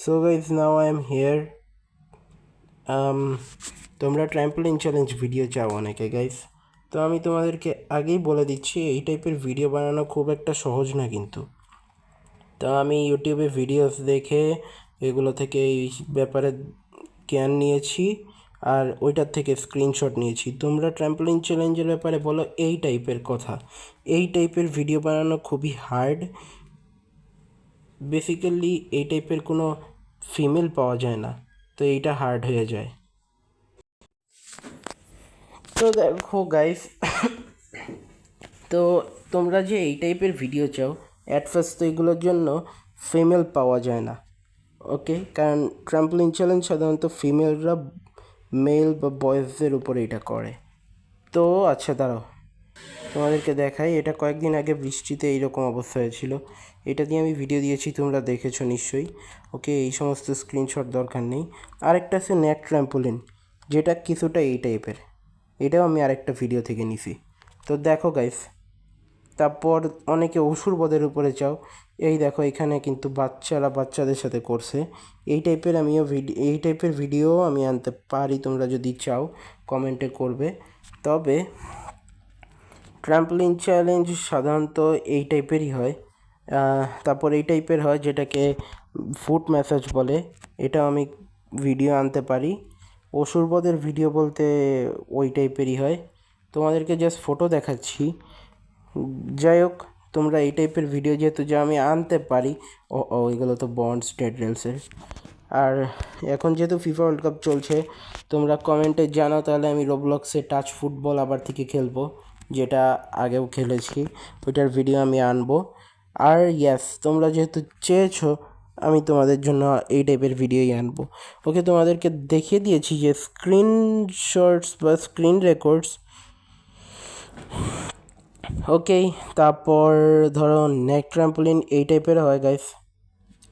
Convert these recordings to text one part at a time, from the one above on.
So guys, now I am here. তোমরা trampoline challenge video চাও অনেকে গাইস, তো আমি তোমাদেরকে আগেই বলে দিচ্ছি এই টাইপের ভিডিও বানানো খুব একটা সহজ না কিন্তু। তো আমি ইউটিউবে ভিডিওস দেখে এগুলো থেকে এই ব্যাপারে জ্ঞান নিয়েছি আর ওইটার থেকে স্ক্রিনশট নিয়েছি। তোমরা ট্র্যাম্পোলিন চ্যালেঞ্জের ব্যাপারে বলো এই টাইপের কথা। এই টাইপের ভিডিও বানানো খুবই হার্ড। বেসিক্যালি এই টাইপের কোনো ফিমেল পাওয়া যায় না, তো এইটা হার্ড হয়ে যায়। তো দেখো গাইস, তো তোমরা যে এই টাইপের ভিডিও চাও, অ্যাট ফার্স্ট তো এগুলোর জন্য ফিমেল পাওয়া যায় না, ওকে? কারণ ট্রাম্পলিন চ্যালেঞ্জ সাধারণত ফিমেলরা মেল বা বয়েজদের উপরে এটা করে। তো আচ্ছা দাঁড়াও, তোমাদেরকে দেখাই। এটা কয়েকদিন আগে বৃষ্টিতে এইরকম অবস্থা হয়েছিল, এটা দিয়ে আমি ভিডিও দিয়েছি, তোমরা দেখেছো নিশ্চয়ই। ওকে, এই সমস্ত স্ক্রিনশট দরকার নেই। আরেকটা আছে নেট ট্র্যাম্পোলিন, যেটা কিছুটা এই টাইপের, এটাও আমি আরেকটা ভিডিও থেকে নিছি। তো দেখো গাইস, তারপর অনেকে অসুরবদের উপরে চাও। এই দেখো, এখানে কিন্তু বাচ্চারা বাচ্চাদের সাথে করছে। এই টাইপের ভিডিও আমি আনতে পারি, তোমরা যদি চাও কমেন্টে করবে। তবে ট্রাম্পলিন চ্যালেঞ্জ সাধারণত এই টাইপেরই হয়। তারপর এই টাইপের হয় যেটাকে ফুট ম্যাসাজ বলে, এটা আমি ভিডিও আনতে পারি। অসুরবদের ভিডিও বলতে ওই টাইপেরই হয়, তোমাদেরকে জাস্ট ফটো দেখাচ্ছি। যাই হোক, তোমরা এই টাইপের ভিডিও যেহেতু যা আমি আনতে পারি। ও এগুলো তো বন্ডস ডেড রেলসের। আর এখন যেহেতু ফিফা ওয়ার্ল্ড কাপ চলছে, তোমরা কমেন্টে জানাও, তাহলে আমি রোবলক্সে টাচ ফুটবল আবার থেকে খেলবো, যেটা আগেও খেলেছি, ওইটার ভিডিও আমি আনবো। আর ইয়াস, তোমরা যেহেতু চেয়েছো, আমি তোমাদের জন্য এই টাইপের ভিডিওই আনবো। ওকে, তোমাদেরকে দেখিয়ে দিয়েছি যে স্ক্রিনশটস বা স্ক্রিন রেকর্ডস। ওকে, তারপর ধরো নেক ট্রাম্পোলিন এই টাইপের হয় গাইস।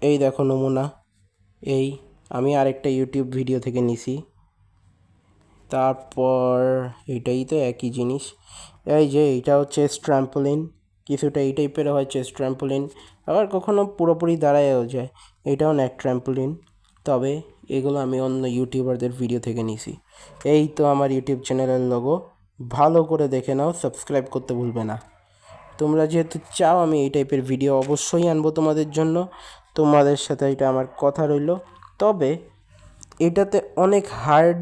এই দেখো নমুনা, এই আমি আরেকটা ইউটিউব ভিডিও থেকে নিছি। তারপর এটাই তো একই জিনিস। এই যে এইটা হচ্ছে ট্রাম্পোলিন, কিছুটা এই টাইপের হয় চেস্ট ট্রাম্পোলিন, আবার কখনো পুরোপুরি দাঁড়ায়ও যায়, এটাও নেক ট্রাম্পোলিন। তবে এগুলো আমি অন্য ইউটিউবারদের ভিডিও থেকে নিছি। এই তো আমার ইউটিউব চ্যানেলের লোগো, ভালো করে দেখে নাও, সাবস্ক্রাইব করতে ভুলবে না। তোমরা যেহেতু চাও আমি এই টাইপের ভিডিও অবশ্যই আনবো তোমাদের জন্য, তোমাদের সাথে এটা আমার কথা রইল। তবে এটাতে অনেক হার্ড,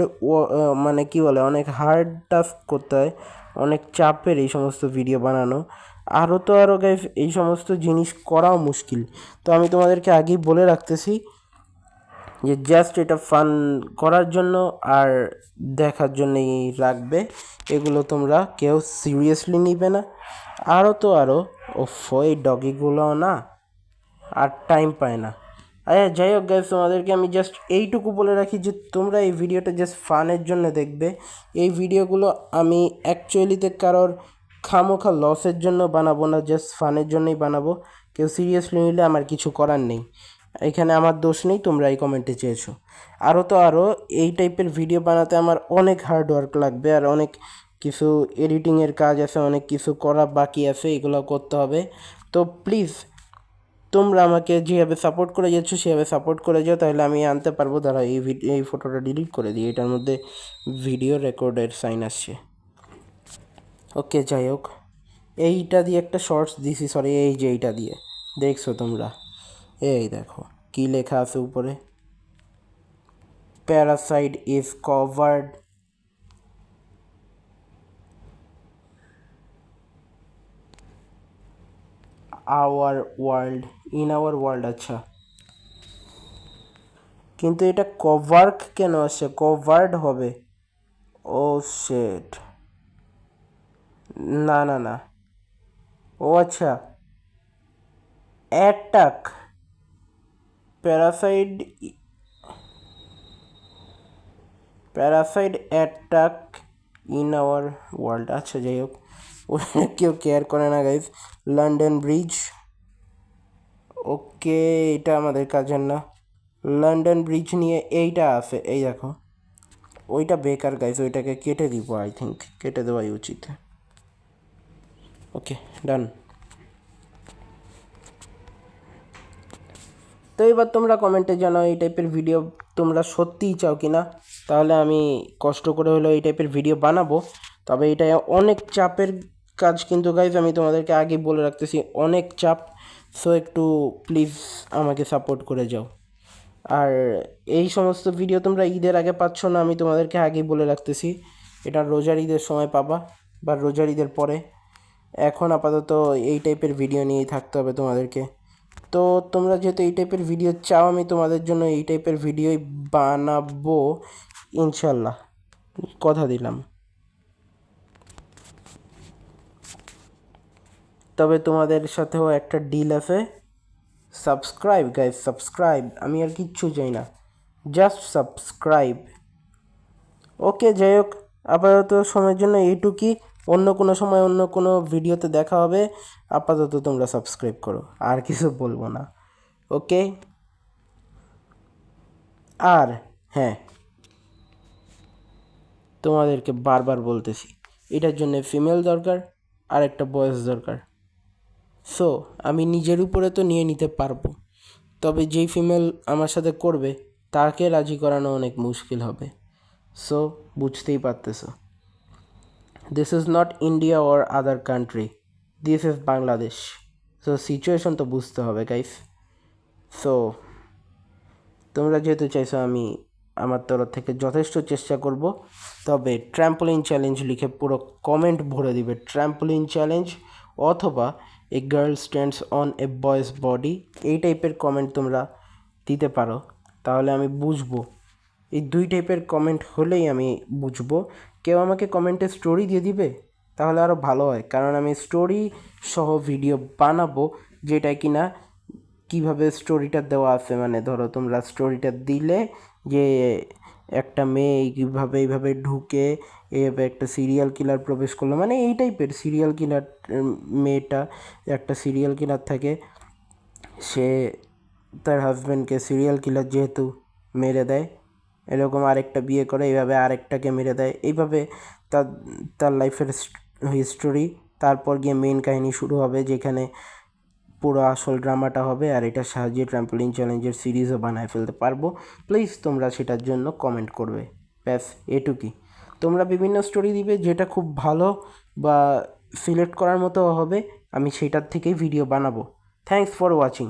মানে কি বলে, অনেক হার্ড টাস্ক করতে হয়, অনেক চাপের এই সমস্ত ভিডিও বানানো। আরও গাইস, এই সমস্ত জিনিস করাও মুশকিল। তো আমি তোমাদেরকে আগেই বলে রাখতেছি যে জাস্ট এটা ফান করার জন্য আর দেখার জন্যই রাখবে, এগুলো তোমরা কেউ সিরিয়াসলি নিবে না। আরও এই ডগিগুলো না আর টাইম পায় না। আচ্ছা যাই হোক গাইস, তোমাদেরকে আমি জাস্ট এইটুকু বলে রাখি যে তোমরা এই ভিডিওটা জাস্ট ফানের জন্য দেখবে। এই ভিডিওগুলো আমি অ্যাকচুয়ালিতে কারোর খামোখা লসের জন্য বানাবো না, জাস্ট ফানের জন্যই বানাবো। কেউ সিরিয়াসলি নিলে আমার কিছু করার নেই, এখানে আমার দোষ নেই, তোমরা এই কমেন্টে চেয়েছো। আরও এই টাইপের ভিডিও বানাতে আমার অনেক হার্ড ওয়ার্ক লাগবে, আর অনেক কিছু এডিটিংয়ের কাজ আছে, অনেক কিছু করা বাকি আছে, এগুলো করতে হবে। তো প্লিজ তোমরা আমাকে যেভাবে সাপোর্ট করে যাচ্ছ সেভাবে সাপোর্ট করে যাও, তাহলে আমি আনতে পারবো। দাঁড়া, এই ফটোটা ডিলিট করে দিই, এটার মধ্যে ভিডিও রেকর্ডের সাইন আসছে। ওকে, যাই হোক, এইটা দিয়ে একটা শর্টস দিছি, সরি, এই যে এইটা দিয়ে দেখছো তোমরা, এই দেখো কি লেখা আছে উপরে, Parasite is covered in our world. আচ্ছা, কিন্তু এটা কভার্ক কেন আসছে, কভার্ড হবে? ও শেট, না না না, ও আচ্ছা, attack, parasite, attack in our world. আচ্ছা যাই হোক, কেউ কেয়ার করে না গাইজ। লন্ডন ব্রিজ, ওকে, এটা আমাদের কাজের না। লন্ডন ব্রিজ নিয়ে এইটা আছে, এই দেখো, ওইটা বেকার গাইজ, ওইটাকে কেটে দিব, আই থিঙ্ক কেটে দেওয়াই উচিত। ওকে, ডান। তো এবার তোমরা কমেন্টে জানাও এই টাইপের ভিডিও তোমরা সত্যিই চাও কি না, তাহলে আমি কষ্ট করে হলেও এই টাইপের ভিডিও বানাবো। তবে এটা অনেক চাপের কাজ কিন্তু গাইজ, আমি তোমাদেরকে আগেই বলে রাখতেছি অনেক চাপ। সো একটু প্লিজ আমাকে সাপোর্ট করে যাও। আর এই সমস্ত ভিডিও তোমরা ঈদের আগে পাচ্ছ না, আমি তোমাদেরকে আগেই বলে রাখতেছি। এটা রোজার ঈদের সময় পাবা বা রোজার ঈদের পরে। এখন আপাতত এই টাইপের ভিডিও নিয়েই থাকতে হবে তোমাদেরকে। তো তোমরা যেহেতু এই টাইপের ভিডিও চাও, আমি তোমাদের জন্য এই টাইপের ভিডিওই বানাবো ইনশাল্লাহ, কথা দিলাম। তবে তোমাদের সাথেও একটা ডিল আছে, সাবস্ক্রাইব গাইজ, সাবস্ক্রাইব। আমি আর কিচ্ছু চাই না, জাস্ট সাবস্ক্রাইব। ওকে, যাই হোক, আপাতত সময়ের জন্য এইটুকুই। অন্য কোনো সময় অন্য কোনো ভিডিওতে দেখা হবে। আপাতত তোমরা সাবস্ক্রাইব করো, আর কিছু বলবো না। ওকে। আর হ্যাঁ, তোমাদেরকে বারবার বলতেছি, এটার জন্য ফিমেল দরকার আর একটা বয়েস দরকার। সো আমি নিজের উপরে তো নিয়ে নিতে পারবো, তবে যেই ফিমেল আমার সাথে করবে তাকে রাজি করানো অনেক মুশকিল হবে। সো বুঝতেই পারতেছো, this is not India or other country, this is Bangladesh. So situation তো বুঝতে হবে গাইস। সো তোমরা যেহেতু চাইছো, আমি আমার তরফ থেকে যথেষ্ট চেষ্টা করব। তবে ট্র্যাম্পোলিন চ্যালেঞ্জ লিখে পুরো কমেন্ট ভরে দিবে, ট্র্যাম্পোলিন চ্যালেঞ্জ অথবা a girl stands on a boys body, এই টাইপের কমেন্ট তোমরা দিতে পারো, তাহলে আমি বুঝবো। এই দুই টাইপের কমেন্ট হলেই আমি বুঝবো। কেউ আমাকে কমেন্টে স্টোরি দিয়ে দিবে তাহলে আরও ভালো হয়, কারণ আমি স্টোরি সহ ভিডিও বানাবো, যেটা কি না কীভাবে স্টোরিটা দেওয়া আছে, মানে ধরো তোমরা স্টোরিটা দিলে যে একটা মেয়ে এইভাবে এইভাবে ঢুকে এইভাবে একটা সিরিয়াল কিলার প্রবেশ করলো, মানে এই টাইপের সিরিয়াল কিলার, মেয়েটা একটা সিরিয়াল কিলার থাকে, সে তার হাজব্যান্ডকে সিরিয়াল কিলার যেহেতু মেরে দেয়, এরকম আরেকটা বিয়ে করে এইভাবে আরেকটাকে মেরে দেয়, এইভাবে তার তার লাইফের হিস্টোরি। তারপর গিয়ে মেন কাহিনী শুরু হবে, যেখানে পুরো আসল ড্রামাটা হবে, আর এটার সাহায্যে ট্র্যাম্পোলিন চ্যালেঞ্জের সিরিজও বানায় ফেলতে পারবো। প্লিজ তোমরা সেটার জন্য কমেন্ট করবে, ব্যাস এটুকুই। তোমরা বিভিন্ন স্টোরি দিবে, যেটা খুব ভালো বা সিলেক্ট করার মতো হবে, আমি সেটার থেকেই ভিডিও বানাবো। Thanks for watching.